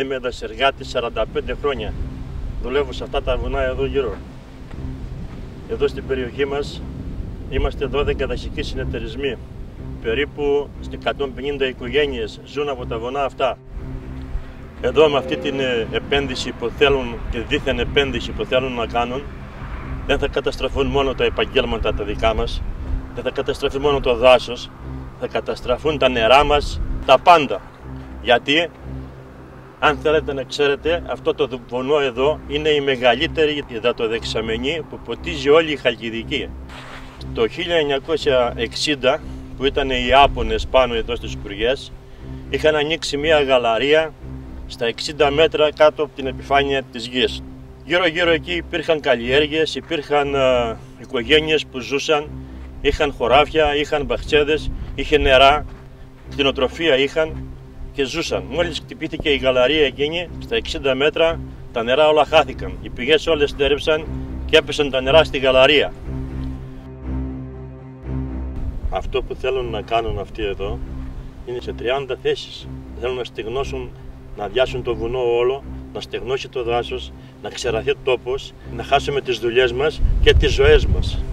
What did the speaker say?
Είμαι δασεργάτης 45 χρόνια. Δουλεύω σε αυτά τα βουνά εδώ γύρω. Εδώ στην περιοχή μας είμαστε 12 δασικοί συνεταιρισμοί. Περίπου 150 οικογένειες ζουν από τα βουνά αυτά. Εδώ με αυτή την επένδυση που θέλουν και δίθεν επένδυση που θέλουν να κάνουν, δεν θα καταστραφούν μόνο τα επαγγέλματα τα δικά μας, δεν θα καταστραφεί μόνο το δάσος, θα καταστραφούν τα νερά μας, τα πάντα. Γιατί, αν θέλετε να ξέρετε, αυτό το βουνό εδώ είναι η μεγαλύτερη υδατοδεξαμενή που ποτίζει όλη η Χαλκιδική. Το 1960, που ήταν οι Άπωνες πάνω εδώ στις Σκουριές, είχαν ανοίξει μια γαλαρία στα 60 μέτρα κάτω από την επιφάνεια της γης. Γύρω εκεί υπήρχαν καλλιέργειες, υπήρχαν οικογένειες που ζούσαν, είχαν χωράφια, είχαν μπαχτσέδες, είχε νερά, κτηνοτροφία είχαν και ζούσαν. Μόλις χτυπήθηκε η γαλαρία εκείνη, στα 60 μέτρα τα νερά όλα χάθηκαν. Οι πηγές όλες στέρεψαν και έπεσαν τα νερά στη γαλαρία. Αυτό που θέλουν να κάνουν αυτοί εδώ είναι σε 30 θέσεις. Θέλουν να στεγνώσουν, να αδειάσουν το βουνό όλο, να στεγνώσει το δάσος, να ξεραθεί ο τόπος, να χάσουμε τις δουλειές μας και τις ζωές μας.